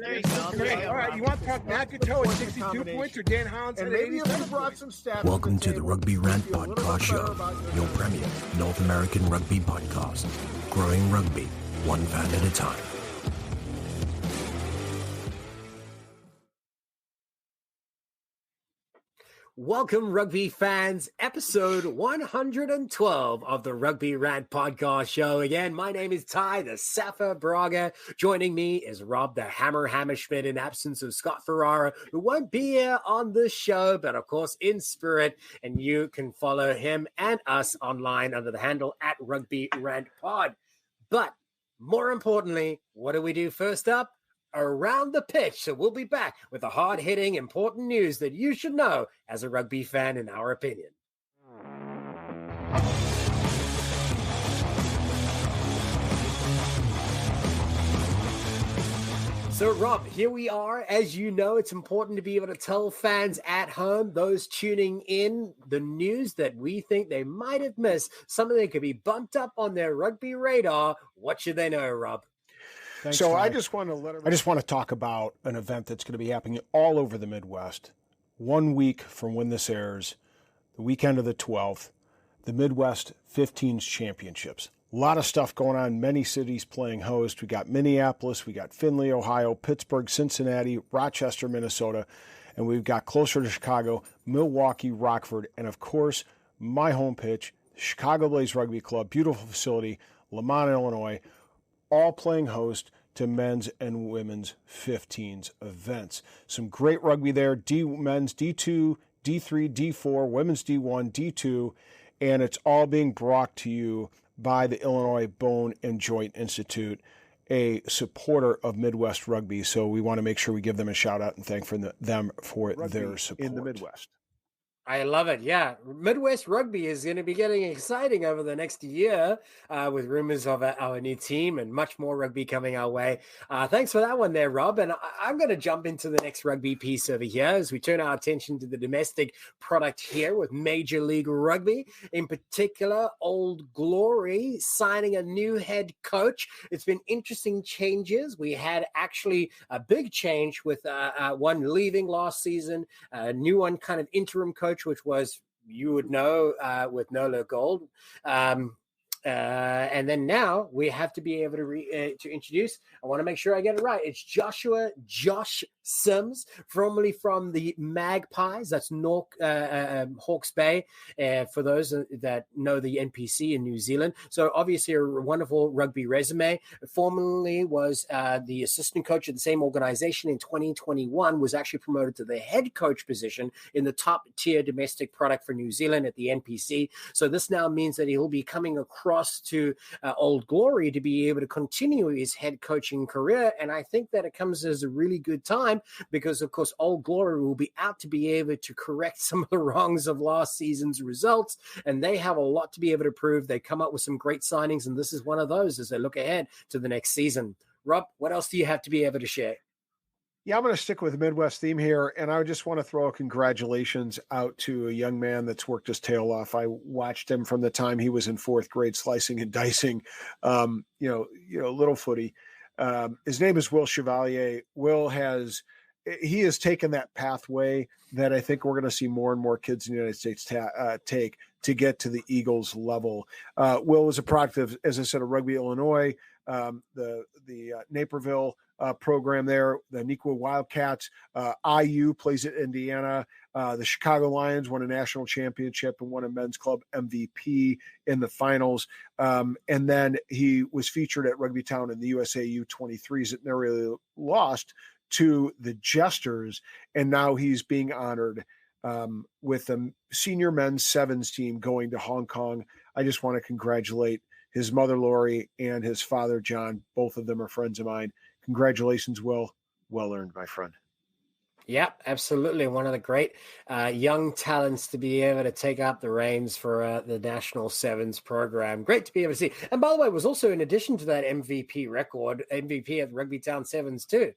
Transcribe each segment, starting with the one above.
There you go. Okay, all right. You want to talk Nakato at 62 points or Dan Hollins at 87 points? Welcome to the Rugby Rant podcast show, your premier North American rugby podcast. Growing rugby, one fan at a time. Welcome, rugby fans, episode 112 of the Rugby Rant podcast show. Again, my name is Ty, the Safa Braga. Joining me is Rob, the Hammer Hammerschmidt, in absence of Scott Ferrara, who won't be here on the show, but of course in spirit. And you can follow him and us online under the handle at Rugby Rant Pod. But more importantly, what do we do first up? Around the pitch. So we'll be back with the hard-hitting, important news that you should know as a rugby fan, in our opinion. So, Rob, here we are. As you know, it's important to be able to tell fans at home, those tuning in, the news that we think they might have missed, something that could be bumped up on their rugby radar. What should they know, Rob? Thanks, so Ty. I just want to talk about an event that's going to be happening all over the Midwest. 1 week from when this airs, the weekend of the 12th, the Midwest 15s Championships. A lot of stuff going on, many cities playing host. We got Minneapolis, we got Findlay, Ohio, Pittsburgh, Cincinnati, Rochester, Minnesota, and we've got closer to Chicago, Milwaukee, Rockford, and of course, my home pitch, Chicago Blaze Rugby Club, beautiful facility, Lamont, Illinois, all playing host to men's and women's 15s events. Some great rugby there, men's D2, D3, D4, women's D1, D2, and it's all being brought to you by the Illinois Bone and Joint Institute, a supporter of Midwest rugby. So we want to make sure we give them a shout out and thank them for their support. In the Midwest. I love it. Yeah. Midwest rugby is going to be getting exciting over the next year with rumors of our new team and much more rugby coming our way. Thanks for that one there, Rob. And I'm going to jump into the next rugby piece over here as we turn our attention to the domestic product here with Major League Rugby, in particular, Old Glory signing a new head coach. It's been interesting changes. We had actually a big change with one leaving last season, a new one kind of interim coach, which was, you would know, with Nola Gold. And then now we have to be able to introduce, I want to make sure I get it right. It's Josh Sims, formerly from the Magpies. That's Hawke's Bay, for those that know the NPC in New Zealand. So obviously a wonderful rugby resume. Formerly was the assistant coach of the same organization in 2021, was actually promoted to the head coach position in the top tier domestic product for New Zealand at the NPC. So this now means that he'll be coming across to Old Glory to be able to continue his head coaching career. And I think that it comes as a really good time because, of course, Old Glory will be out to be able to correct some of the wrongs of last season's results. And they have a lot to be able to prove. They come up with some great signings, and this is one of those as they look ahead to the next season. Rob, what else do you have to be able to share? Yeah, I'm going to stick with the Midwest theme here, and I just want to throw a congratulations out to a young man that's worked his tail off. I watched him from the time he was in fourth grade, slicing and dicing, little footy. His name is Will Chevalier. He has taken that pathway that I think we're going to see more and more kids in the United States take to get to the Eagles level. Will was a product of, as I said, of Rugby Illinois, the Naperville program there, the Neuqua Wildcats. IU plays at Indiana. The Chicago Lions won a national championship and won a men's club MVP in the finals. And then he was featured at Rugby Town in the USA U23s that narrowly lost to the Jesters, and now he's being honored with the senior men's sevens team going to Hong Kong. I just want to congratulate his mother, Lori, and his father, John. Both of them are friends of mine. Congratulations, Will. Well earned, my friend. Yeah, absolutely. One of the great young talents to be able to take up the reins for the National Sevens program. Great to be able to see. And by the way, it was also in addition to that MVP record, MVP at Rugby Town Sevens too.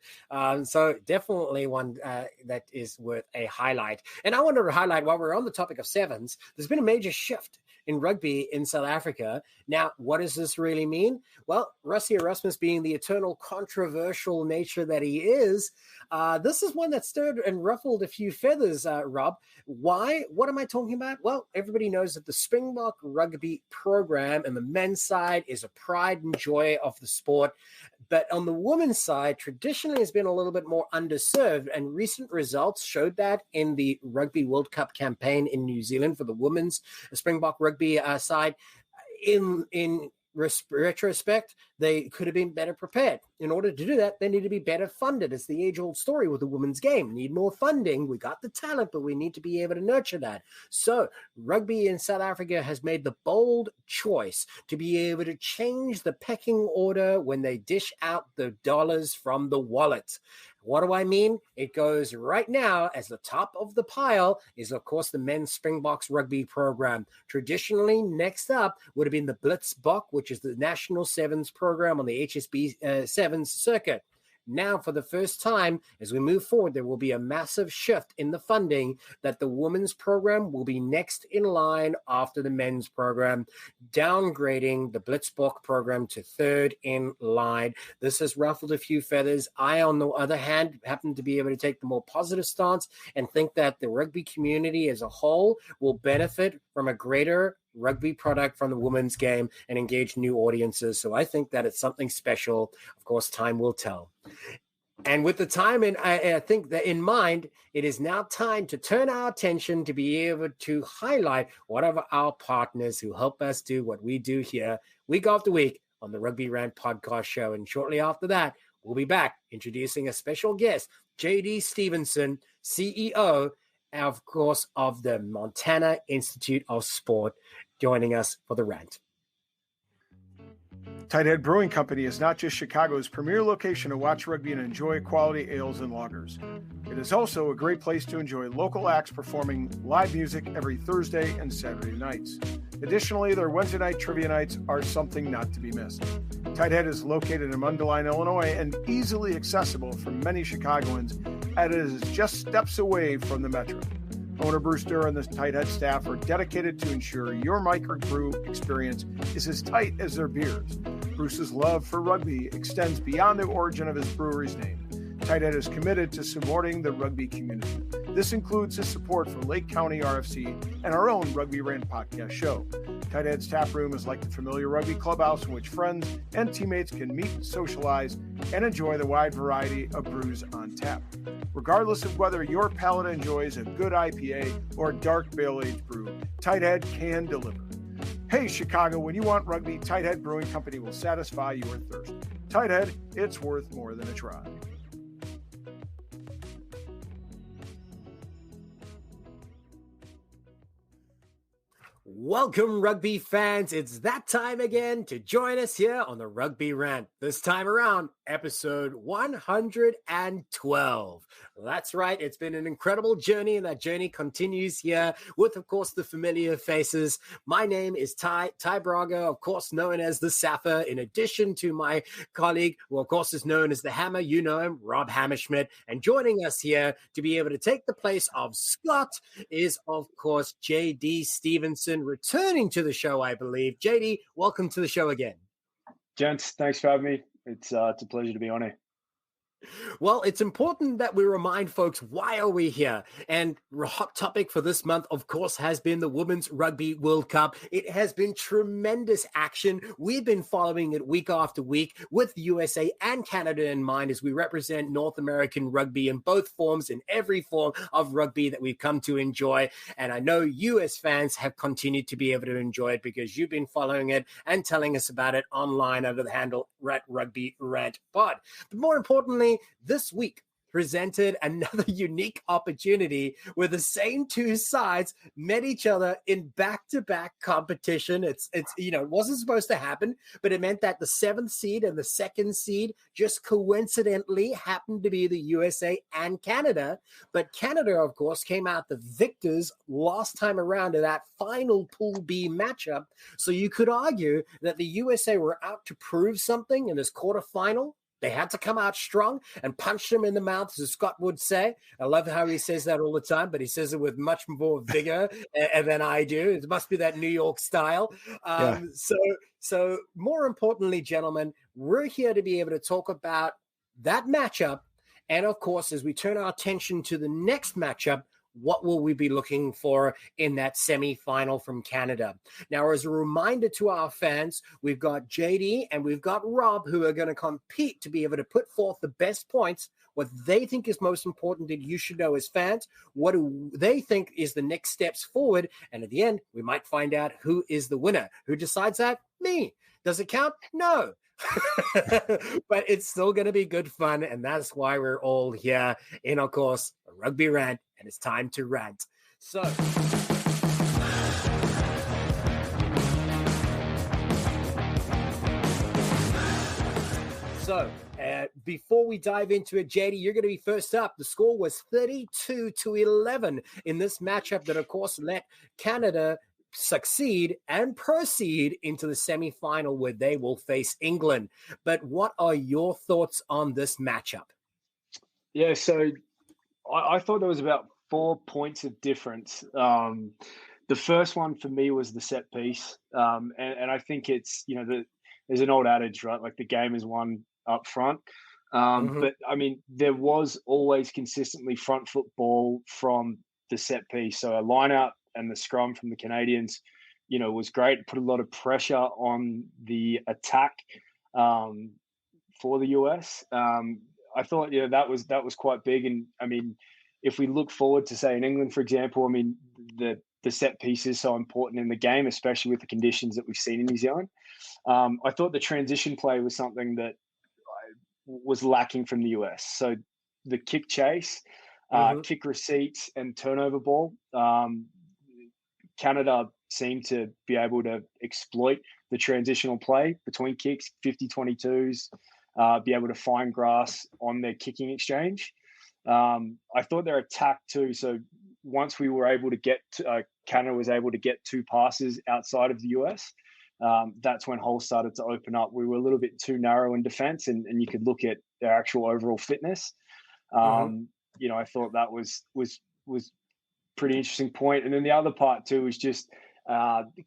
So definitely one that is worth a highlight. And I wanted to highlight, while we're on the topic of sevens, there's been a major shift in rugby in South Africa. Now, what does this really mean? Well, Rassie Erasmus, being the eternal controversial nature that he is, this is one that stirred and ruffled a few feathers, Rob. Why? What am I talking about? Well, everybody knows that the Springbok rugby program and the men's side is a pride and joy of the sport. But on the women's side, traditionally has been a little bit more underserved, and recent results showed that in the Rugby World Cup campaign in New Zealand for the women's Springbok rugby side. In retrospect, they could have been better prepared. In order to do that, they need to be better funded. It's the age-old story with the women's game. We need more funding. We got the talent, but we need to be able to nurture that. So rugby in South Africa has made the bold choice to be able to change the pecking order when they dish out the dollars from the wallet. What do I mean? It goes right now as the top of the pile is, of course, the men's Springboks rugby program. Traditionally, next up would have been the Blitzbok, which is the National Sevens program on the HSB Sevens circuit. Now, for the first time, as we move forward, there will be a massive shift in the funding that the women's program will be next in line after the men's program, downgrading the Blitzbok program to third in line. This has ruffled a few feathers. I, on the other hand, happen to be able to take the more positive stance and think that the rugby community as a whole will benefit from a greater rugby product from the women's game and engage new audiences. So I think that it's something special. Of course, time will tell. And with the time, and I think that in mind, it is now time to turn our attention to be able to highlight one of our partners who help us do what we do here week after week on the Rugby Rant podcast show. And shortly after that, we'll be back introducing a special guest, JD Stevenson, CEO, of course, of the Montana Institute of Sport, joining us for the rant. Tighthead Brewing Company is not just Chicago's premier location to watch rugby and enjoy quality ales and lagers. It is also a great place to enjoy local acts performing live music every Thursday and Saturday nights. Additionally, their Wednesday night trivia nights are something not to be missed. Tighthead is located in Mundelein, Illinois, and easily accessible for many Chicagoans, as it is just steps away from the metro. Owner Bruce Durr and the Tighthead staff are dedicated to ensure your microbrew experience is as tight as their beers. Bruce's love for rugby extends beyond the origin of his brewery's name. Tighthead is committed to supporting the rugby community. This includes his support for Lake County RFC and our own Rugby Rant podcast show. Tighthead's tap room is like the familiar rugby clubhouse in which friends and teammates can meet, socialize, and enjoy the wide variety of brews on tap. Regardless of whether your palate enjoys a good IPA or a dark barrel-aged brew, Tighthead can deliver. Hey, Chicago, when you want rugby, Tighthead Brewing Company will satisfy your thirst. Tighthead, it's worth more than a try. Welcome, rugby fans. It's that time again to join us here on the Rugby Rant. This time around, episode 112. That's right. It's been an incredible journey, and that journey continues here with, of course, the familiar faces. My name is Ty Braga, of course, known as the Sapper, in addition to my colleague, who, of course, is known as the Hammer. You know him, Rob Hammerschmidt. And joining us here to be able to take the place of Scott is, of course, JD Stevenson, returning to the show, I believe. JD, welcome to the show again. Gents, thanks for having me. It's a pleasure to be on here. Well, it's important that we remind folks, why are we here? And the hot topic for this month, of course, has been the Women's Rugby World Cup. It has been tremendous action. We've been following it week after week with the USA and Canada in mind as we represent North American rugby in both forms, in every form of rugby that we've come to enjoy. And I know you as fans have continued to be able to enjoy it because you've been following it and telling us about it online under the handle @Rugby Rant Pod. But more importantly, this week, presented another unique opportunity where the same two sides met each other in back-to-back competition. It wasn't supposed to happen, but it meant that the 7th seed and the 2nd seed just coincidentally happened to be the USA and Canada. But Canada, of course, came out the victors last time around in that final Pool B matchup. So you could argue that the USA were out to prove something in this quarterfinal. They had to come out strong and punch them in the mouth, as Scott would say. I love how he says that all the time, but he says it with much more vigor than I do. It must be that New York style. So more importantly, gentlemen, we're here to be able to talk about that matchup. And of course, as we turn our attention to the next matchup, what will we be looking for in that semifinal from Canada? Now, as a reminder to our fans, we've got JD and we've got Rob who are going to compete to be able to put forth the best points, what they think is most important that you should know as fans, what do they think is the next steps forward, and at the end, we might find out who is the winner. Who decides that? Me. Does it count? No. But it's still going to be good fun, and that's why we're all here in, of course, a Rugby Rant, and it's time to rant. So before we dive into it, JD, you're going to be first up. The score was 32-11 in this matchup that, of course, let Canada succeed and proceed into the semifinal where they will face England. But what are your thoughts on this matchup? Yeah, so I thought there was about 4 points of difference. The first one for me was the set piece. And I think it's, there's an old adage, right? Like the game is won up front. But I mean, there was always consistently front foot ball from the set piece. So a line out and the scrum from the Canadians, was great. It put a lot of pressure on the attack for the US. I thought, that was quite big. And I mean, if we look forward to, say, in England, for example, I mean, the set piece is so important in the game, especially with the conditions that we've seen in New Zealand. I thought the transition play was something that was lacking from the US. So the kick chase, kick receipts, and turnover ball, Canada seemed to be able to exploit the transitional play between kicks, 50-22s, be able to find grass on their kicking exchange. I thought their attack too. So once we were able to Canada was able to get 2 passes outside of the US, that's when holes started to open up. We were a little bit too narrow in defense, and you could look at their actual overall fitness. I thought that was pretty interesting point. And then the other part too was just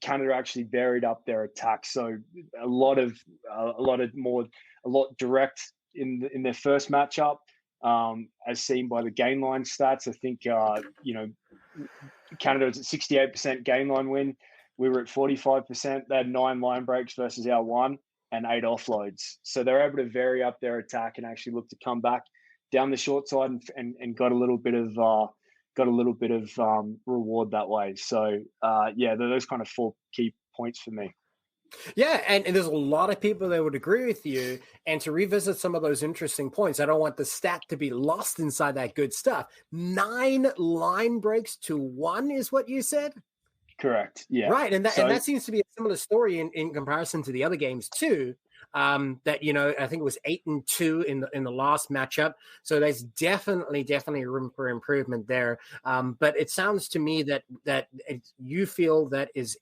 Canada actually varied up their attack. So a lot direct in their first matchup, as seen by the gain line stats. I think Canada was at 68% gain line win. We were at 45%. They had 9 line breaks versus our 1 and 8 offloads. So they're able to vary up their attack and actually look to come back down the short side and got a little bit of reward that way. So those kind of 4 key points for me. Yeah, and there's a lot of people that would agree with you. And to revisit some of those interesting points, I don't want the stat to be lost inside that good stuff. 9 line breaks to 1 is what you said? Correct. Yeah. Right. And that seems to be a similar story in comparison to the other games too. I think it was 8-2 in the last matchup. So there's definitely room for improvement there. But it sounds to me that you feel that it's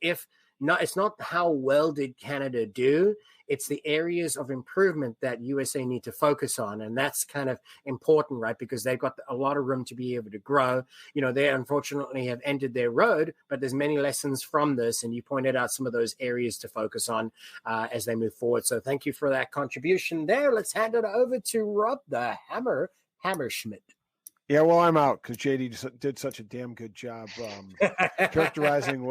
not how well did Canada do. It's the areas of improvement that USA need to focus on. And that's kind of important, right? Because they've got a lot of room to be able to grow. They unfortunately have ended their road, but there's many lessons from this. And you pointed out some of those areas to focus on as they move forward. So thank you for that contribution there. Let's hand it over to Rob, the Hammerschmidt. Yeah, well, I'm out because JD did such a damn good job characterizing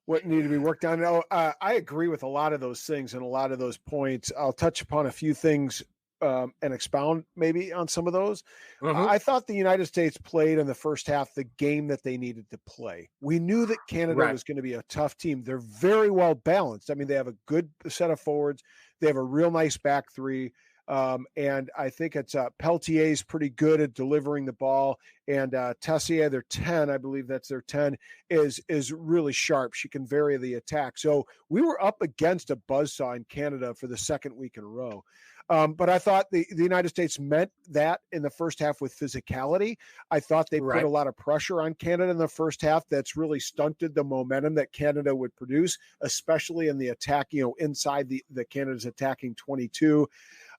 what needed to be worked on. No, I agree with a lot of those things and a lot of those points. I'll touch upon a few things and expound maybe on some of those. I thought the United States played in the first half the game that they needed to play. We knew that Canada was going to be a tough team. They're very well balanced. I mean, they have a good set of forwards. They have a real nice back three. And I think it's Peltier's pretty good at delivering the ball. And Tessier, their 10, I believe that's their 10, is really sharp. She can vary the attack. So we were up against a buzzsaw in Canada for the second week in a row. But I thought the United States met that in the first half with physicality. I thought they put a lot of pressure on Canada in the first half. That's really stunted the momentum that Canada would produce, especially in the attack, inside the Canada's attacking 22.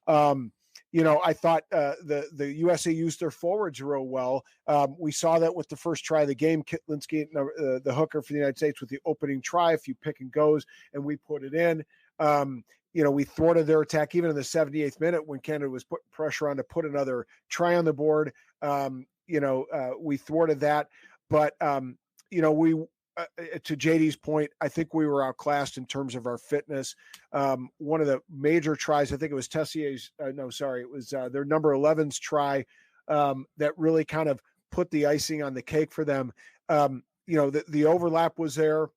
I thought the USA used their forwards real well. We saw that with the first try of the game. Kitlinski, the hooker for the United States, with the opening try, a few pick and goes, and we put it in. We thwarted their attack even in the 78th minute when Canada was putting pressure on to put another try on the board. We thwarted that. But, to JD's point, I think we were outclassed in terms of our fitness. One of the major tries, I think it was Tessier's, it was their number 11's try that really kind of put the icing on the cake for them. The overlap was there.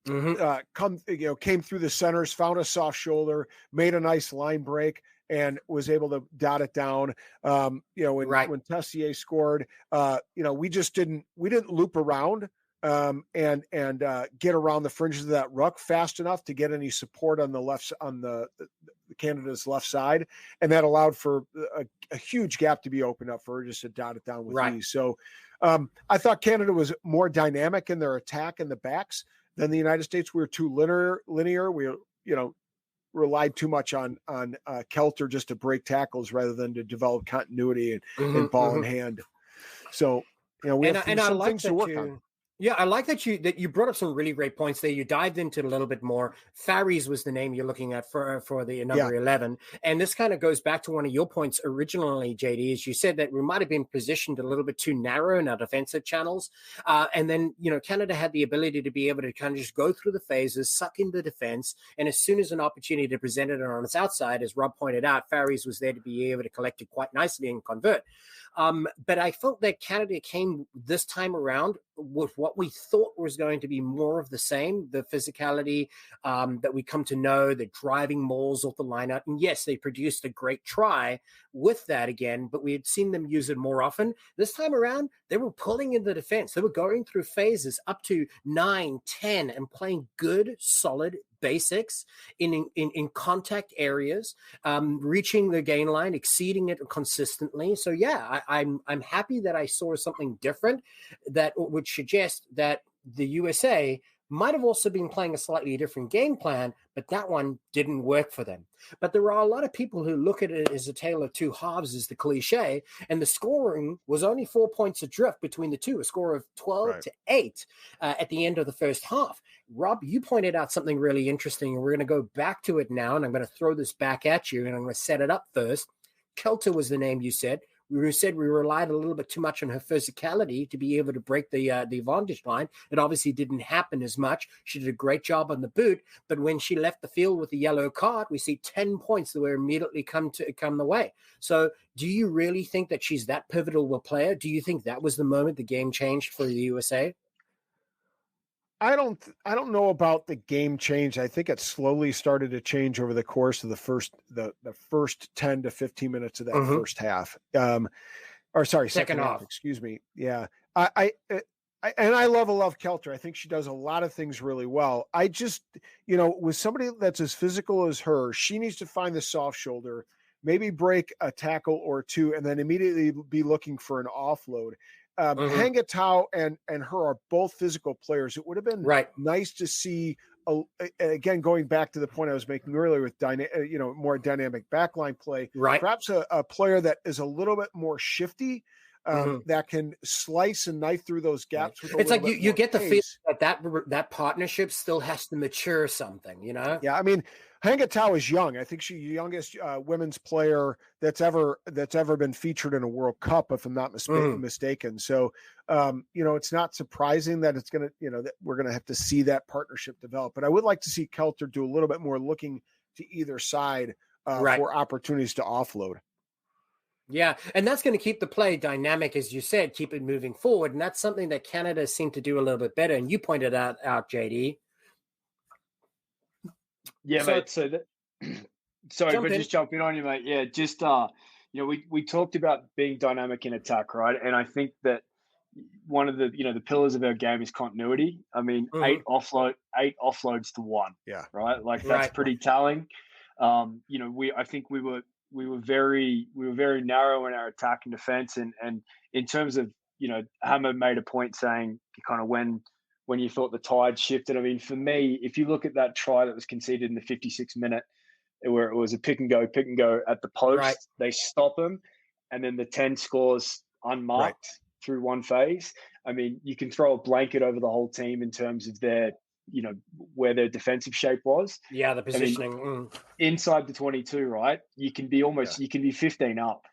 Came through the centers, found a soft shoulder, made a nice line break, and was able to dot it down. When Tessier scored, we didn't loop around and get around the fringes of that ruck fast enough to get any support on the Canada's left side, and that allowed for a huge gap to be opened up for her just to dot it down with ease. So I thought Canada was more dynamic in their attack in the backs than the United States. We were too linear. We, relied too much on Kelter just to break tackles rather than to develop continuity and ball in hand. So, we have some things to work on. Yeah, I like that you brought up some really great points there. You dived into it a little bit more. Faries was the name you're looking at for the number 11. And this kind of goes back to one of your points originally, JD, is you said that we might have been positioned a little bit too narrow in our defensive channels. And then, Canada had the ability to be able to kind of just go through the phases, suck in the defense. And as soon as an opportunity to present it on its outside, as Rob pointed out, Faries was there to be able to collect it quite nicely and convert. But I felt that Canada came this time around with what we thought was going to be more of the same, the physicality that we come to know, the driving mauls off the lineup. And yes, they produced a great try with that again, but we had seen them use it more often. This time around, they were pulling in the defense. They were going through phases up to 9, 10 and playing good, solid basics in contact areas, reaching the gain line, exceeding it consistently. So yeah, I'm happy that I saw something different that would suggest that the USA might have also been playing a slightly different game plan, but that one didn't work for them. But there are a lot of people who look at it as a tale of two halves, as the cliche, and the scoring was only 4 points adrift between the two, a score of 12-8 at the end of the first half. Rob, you pointed out something really interesting, and we're going to go back to it now, and I'm going to throw this back at you, and I'm going to set it up first. Kelter was the name you said. We said we relied a little bit too much on her physicality to be able to break the advantage line. It obviously didn't happen as much. She did a great job on the boot, but when she left the field with the yellow card, we see 10 points that were immediately come the way. So do you really think that she's that pivotal of a player? Do you think that was the moment the game changed for the USA? I don't know about the game change. I think it slowly started to change over the course of the first 10 to 15 minutes of that first half. Second half. Excuse me. Yeah. I love Kelter. I think she does a lot of things really well. I just, with somebody that's as physical as her, she needs to find the soft shoulder, maybe break a tackle or two, and then immediately be looking for an offload. Hangatau and her are both physical players. It would have been nice to see, again, going back to the point I was making earlier with more dynamic backline play, perhaps a player that is a little bit more shifty, that can slice and knife through those gaps. It's like you get the feel that partnership still has to mature something, Yeah, I mean, Hangatau is young. I think she's the youngest women's player that's ever been featured in a World Cup, if I'm not mistaken. So, it's not surprising that it's going to, that we're going to have to see that partnership develop. But I would like to see Kelter do a little bit more looking to either side for opportunities to offload. Yeah, and that's going to keep the play dynamic, as you said, keep it moving forward. And that's something that Canada seemed to do a little bit better. And you pointed out JD. Yeah, mate. So Sorry, but just jumping on you, mate. Yeah, just we talked about being dynamic in attack, right? And I think that one of the the pillars of our game is continuity. I mean, eight offloads to one. Yeah. Right. Like that's pretty telling. I think we were very narrow in our attack and defense, and in terms of Hammer made a point saying kind of when you thought the tide shifted. I mean, for me, if you look at that try that was conceded in the 56th minute, where it was a pick and go at the post, they stop him, and then the 10 scores unmarked through one phase. I mean, you can throw a blanket over the whole team in terms of their, where their defensive shape was. Yeah, the positioning. I mean, inside the 22, right? You can be you can be 15 up,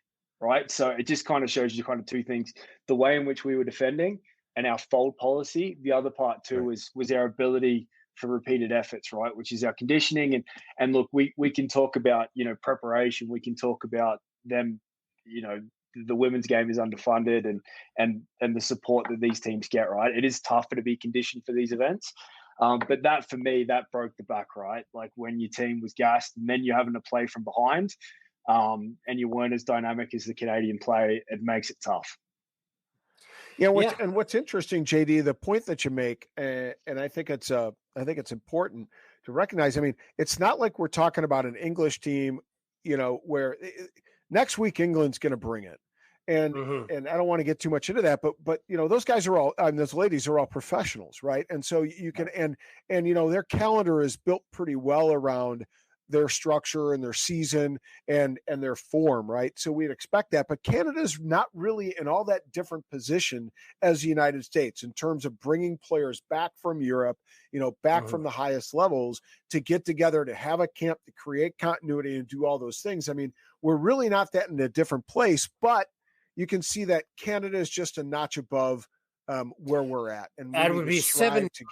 right? So it just kind of shows you kind of two things: the way in which we were defending and our fold policy. The other part too was our ability for repeated efforts, right? Which is our conditioning. And look, we can talk about, preparation. We can talk about them, the women's game is underfunded and the support that these teams get, right? It is tougher to be conditioned for these events. But that, for me, that broke the back, right? Like when your team was gassed and then you're having to play from behind and you weren't as dynamic as the Canadian play, it makes it tough. Yeah, and what's interesting, JD, the point that you make, and I think it's important to recognize. I mean, it's not like we're talking about an English team, where next week England's going to bring it, and I don't want to get too much into that, but those guys are all, those ladies are all professionals, right? And so you can and their calendar is built pretty well around their structure and their season and their form, right? So we'd expect that. But Canada's not really in all that different position as the United States in terms of bringing players back from Europe, back from the highest levels to get together, to have a camp, to create continuity and do all those things. I mean, we're really not that in a different place, but you can see that Canada is just a notch above where we're at, and that would be 7 to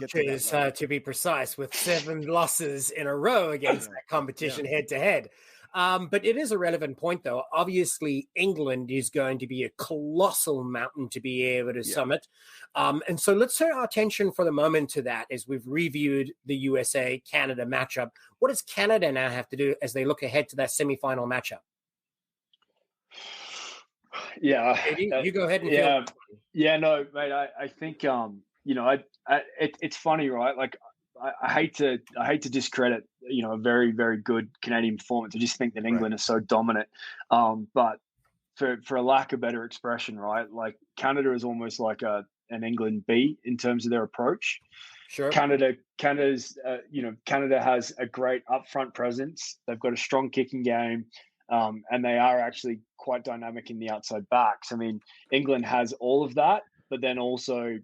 be precise, with 7 losses in a row against that competition head to head. But it is a relevant point, though. Obviously, England is going to be a colossal mountain to be able to summit. And so let's turn our attention for the moment to that as we've reviewed the USA-Canada matchup. What does Canada now have to do as they look ahead to that semifinal matchup? Yeah, you go ahead and no, mate. I think it's funny, right? Like I hate to discredit a very, very good Canadian performance. I just think that England is so dominant. But for a lack of better expression, right? Like Canada is almost like an England B in terms of their approach. Sure. Canada has a great upfront presence. They've got a strong kicking game. And they are actually quite dynamic in the outside backs. I mean, England has all of that, but then also,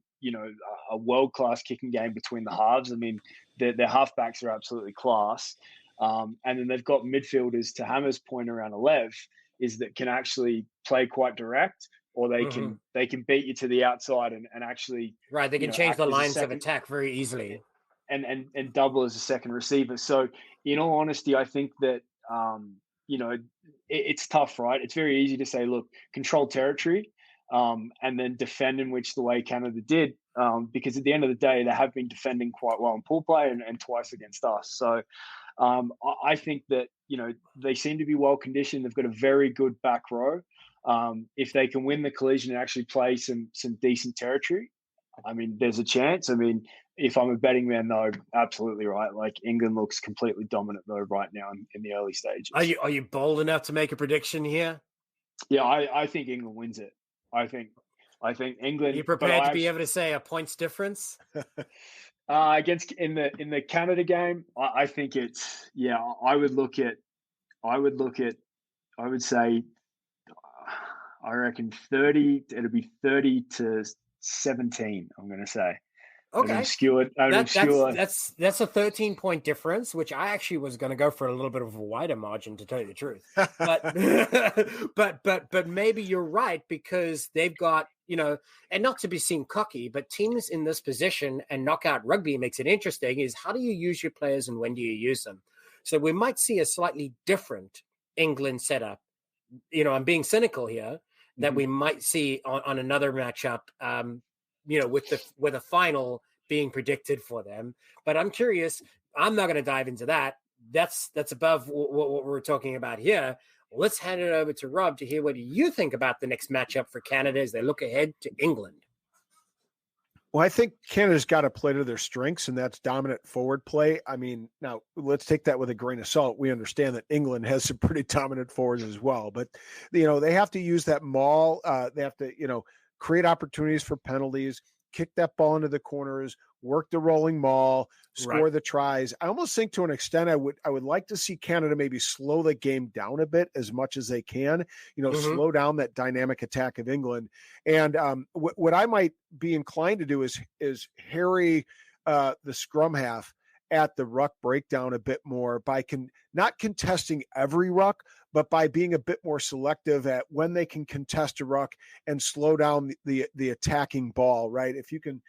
a world-class kicking game between the halves. I mean, their halfbacks are absolutely class. And then they've got midfielders, to Hammer's point around 11, is that can actually play quite direct, or they can beat you to the outside and actually they can change the lines of attack very easily and double as a second receiver. So in all honesty, I think that it's tough, right? It's very easy to say, look, control territory and then defend in which the way Canada did, because at the end of the day, they have been defending quite well in pool play and twice against us. So I think that, they seem to be well conditioned. They've got a very good back row. If they can win the collision and actually play some decent territory, I mean, there's a chance. I mean, if I'm a betting man, though, absolutely right. Like England looks completely dominant, though, right now in the early stages. Are you bold enough to make a prediction here? Yeah, I think England wins it. I think England. Are you prepared to be able to say a points difference? Against in the Canada game, I think it's I would say I reckon 30. It'll be 30-17. I'm going to say. Okay, that's a 13-point difference, which I actually was going to go for a little bit of a wider margin, to tell you the truth. But maybe you're right, because they've got, and not to be seen cocky, but teams in this position and knockout rugby makes it interesting is how do you use your players and when do you use them? So we might see a slightly different England setup. I'm being cynical here, that we might see on another matchup. With a final being predicted for them. But I'm curious, I'm not going to dive into that. that's above what we're talking about here. Let's hand it over to Rob to hear what you think about the next matchup for Canada as they look ahead to England. Well, I think Canada's got to play to their strengths, and that's dominant forward play. I mean, now let's take that with a grain of salt. We understand that England has some pretty dominant forwards as well, but they have to use that maul. They have to, create opportunities for penalties, kick that ball into the corners, work the rolling maul, score the tries. I almost think to an extent I would like to see Canada maybe slow the game down a bit as much as they can, slow down that dynamic attack of England. And what I might be inclined to do is harry the scrum half at the ruck breakdown a bit more by not contesting every ruck, but by being a bit more selective at when they can contest a ruck and slow down the attacking ball, right? If you can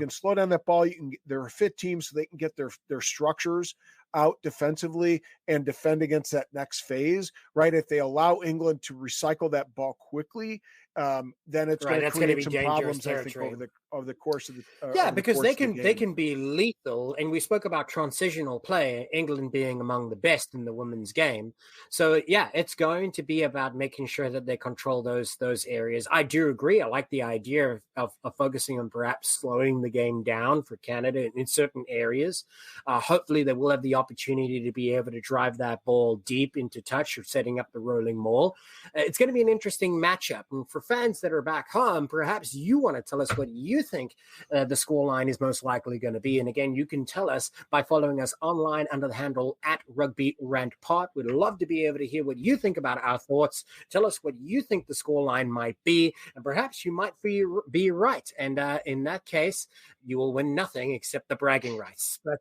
slow down that ball, they're a fit team, so they can get their structures out defensively and defend against that next phase, right? If they allow England to recycle that ball quickly, then it's going to create some problems, I think, over the course of the because they can be lethal. And we spoke about transitional play, England being among the best in the women's game. So it's going to be about making sure that they control those areas. I do agree. I like the idea of focusing on perhaps slowing the game down for Canada in certain areas. Hopefully they will have the opportunity to be able to drive that ball deep into touch or setting up the rolling maul. It's going to be an interesting matchup. And for fans that are back home, perhaps you want to tell us what you think the scoreline is most likely going to be. And again, you can tell us by following us online under the handle at Rugby Rant Pod. We'd love to be able to hear what you think about our thoughts. Tell us what you think the scoreline might be, and perhaps you might be right. And in that case, you will win nothing except the bragging rights. But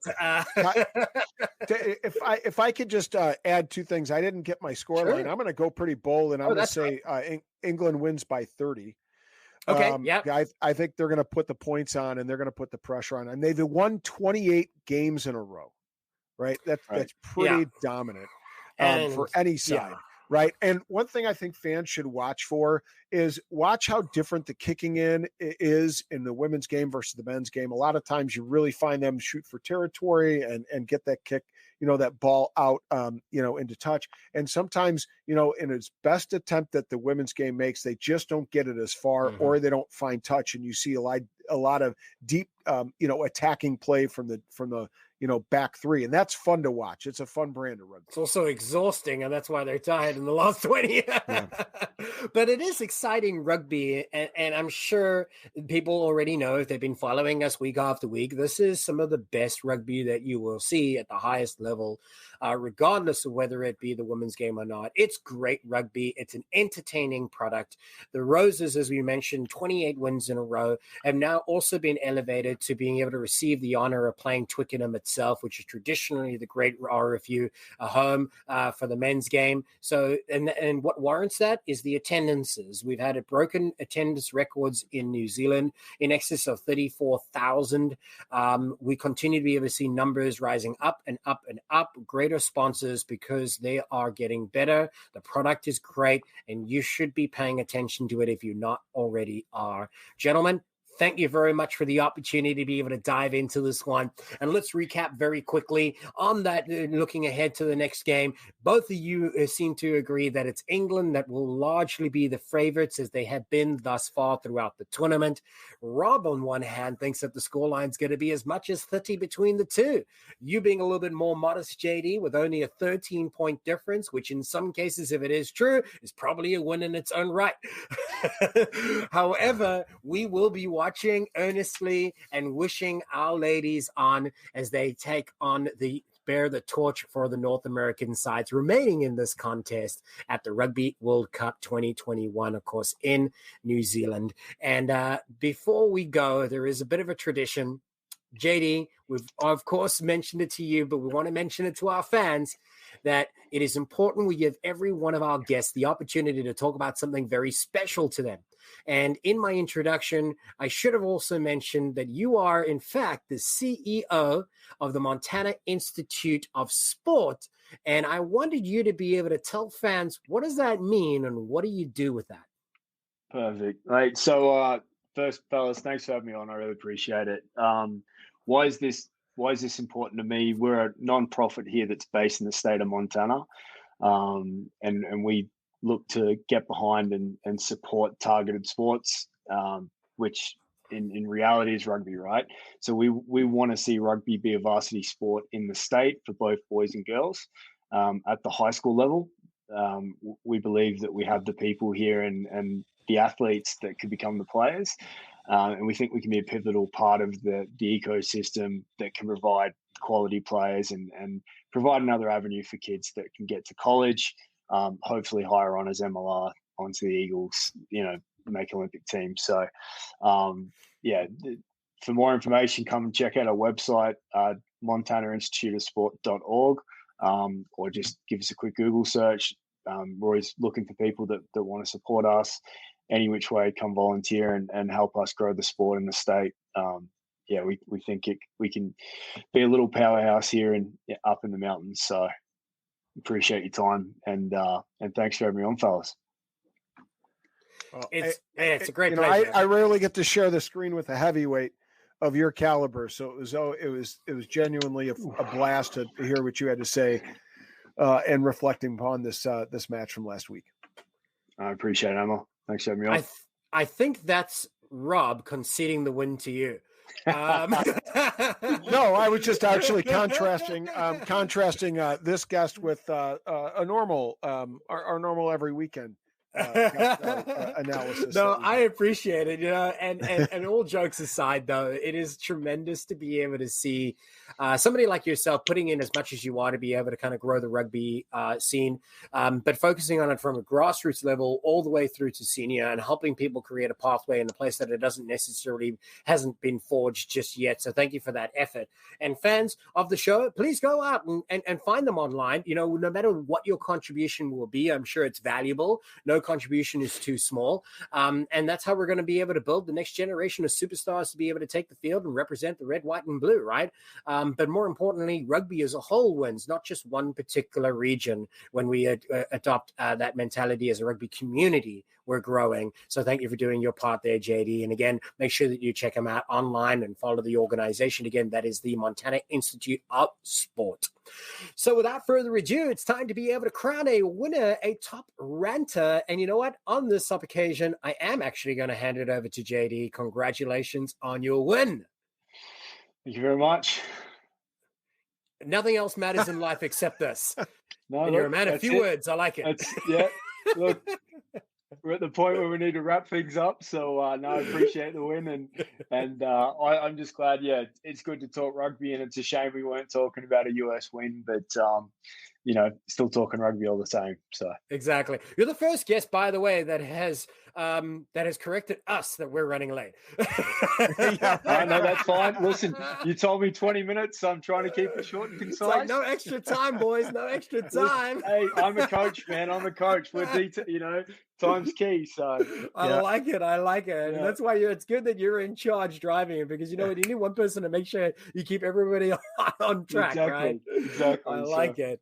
if I could just add two things, I didn't get my scoreline. Sure. I'm going to go pretty bold, and I'm going to say England wins by 30. Okay. I think they're going to put the points on, and they're going to put the pressure on, and they've won 28 games in a row, right? That's pretty dominant for any side. Yeah. Right. And one thing I think fans should watch for is watch how different the kicking is in the women's game versus the men's game. A lot of times you really find them shoot for territory and get that kick, that ball out, into touch. And sometimes, in its best attempt that the women's game makes, they just don't get it as far or they don't find touch. And you see a lot of deep, attacking play from the back three. And that's fun to watch. It's a fun brand of rugby. It's also exhausting, and that's why they're tied in the last 20. But it is exciting rugby, and I'm sure people already know, if they've been following us week after week, this is some of the best rugby that you will see at the highest level, regardless of whether it be the women's game or not. It's great rugby. It's an entertaining product. The Roses, as we mentioned, 28 wins in a row, have now also been elevated to being able to receive the honor of playing Twickenham itself, which is traditionally the great RFU home for the men's game. So, and what warrants that is the attendances. We've had broken attendance records in New Zealand in excess of 34,000. We continue to be able to see numbers rising up and up and up. Greater sponsors because they are getting better. The product is great, and you should be paying attention to it if you not already are. Gentlemen, thank you very much for the opportunity to be able to dive into this one. And let's recap very quickly on that, looking ahead to the next game. Both of you seem to agree that it's England that will largely be the favorites, as they have been thus far throughout the tournament. Rob, on one hand, thinks that the scoreline is going to be as much as 30 between the two. You being a little bit more modest, JD, with only a 13-point difference, which in some cases, if it is true, is probably a win in its own right. However, we will be watching earnestly and wishing our ladies on as they take on bear the torch for the North American sides remaining in this contest at the Rugby World Cup 2021, of course, in New Zealand. And before we go, there is a bit of a tradition. JD, we've of course mentioned it to you, but we want to mention it to our fans that it is important we give every one of our guests the opportunity to talk about something very special to them. And in my introduction, I should have also mentioned that you are, in fact, the CEO of the Montana Institute of Sport. And I wanted you to be able to tell fans, what does that mean and what do you do with that? Perfect. Right. So first, fellas, thanks for having me on. I really appreciate it. Why is this why is this important to me? We're a non-profit here that's based in the state of Montana, and we look to get behind and support targeted sports, which in reality is rugby, right? So we want to see rugby be a varsity sport in the state for both boys and girls at the high school level. We believe that we have the people here and the athletes that could become the players. And we think we can be a pivotal part of the ecosystem that can provide quality players and provide another avenue for kids that can get to college, hopefully higher on as MLR onto the Eagles, make Olympic team. So, for more information, come and check out our website, montanainstituteofsport.org, or just give us a quick Google search. We're always looking for people that want to support us any which way, come volunteer and help us grow the sport in the state. We think we can be a little powerhouse here and up in the mountains. So appreciate your time and thanks for having me on, fellas. Well, it's a great pleasure. I rarely get to share the screen with a heavyweight of your caliber, so it was genuinely a blast to hear what you had to say and reflecting upon this match from last week. I appreciate it, Emma. Thanks for having me on. I think that's Rob conceding the win to you. No, I was just actually contrasting this guest with a normal our normal every weekend analysis. No, I appreciate it. And all jokes aside, though, it is tremendous to be able to see somebody like yourself putting in as much as you are to be able to kind of grow the rugby scene, but focusing on it from a grassroots level all the way through to senior and helping people create a pathway in a place that it hasn't been forged just yet. So thank you for that effort. And fans of the show, please go out and find them online. No matter what your contribution will be, I'm sure it's valuable. No contribution is too small. And that's how we're going to be able to build the next generation of superstars to be able to take the field and represent the red, white, and blue, right? But more importantly, rugby as a whole wins, not just one particular region. When we adopt that mentality as a rugby community, we're growing. So thank you for doing your part there, JD. And again, make sure that you check them out online and follow the organization. Again, that is the Montana Institute of Sport. So without further ado, it's time to be able to crown a winner, a top ranter. And you know what? On this occasion, I am actually going to hand it over to JD. Congratulations on your win. Thank you very much. Nothing else matters in life except this. No, and you're a man of few words. I like it. Look, we're at the point where we need to wrap things up. So, I appreciate the win. And I'm just glad, it's good to talk rugby. And it's a shame we weren't talking about a US win. But, still talking rugby all the same. So exactly. You're the first guest, by the way, that has corrected us that we're running late. No, that's fine. Listen, you told me 20 minutes, so I'm trying to keep it short and concise. It's like, no extra time, boys. No extra time. Hey, I'm a coach, man. I'm a coach. We're time's key. So I like it. And that's why it's good that you're in charge driving it, because you need one person to make sure you keep everybody on track, right? Exactly. I like it.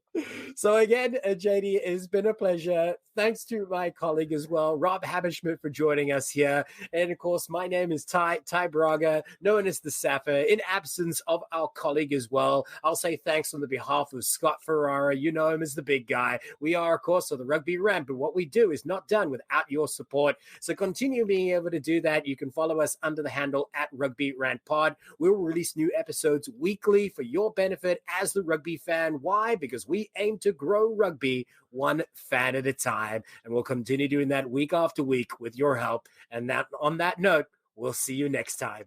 So again, JD, it's been a pleasure. Thanks to my colleague as well, Rob Haberschmidt, for joining us here. And of course, my name is Ty Braga, known as the Sapper. In absence of our colleague as well, I'll say thanks on the behalf of Scott Ferrara. You know him as the big guy. We are, of course, the Rugby Rant, but what we do is not done without your support. So continue being able to do that. You can follow us under the handle at Rugby Rant Pod. We'll release new episodes weekly for your benefit as the rugby fan. Why? Because we aim to grow rugby one fan at a time, and we'll continue doing that week after week with your help. And that on that note, we'll see you next time.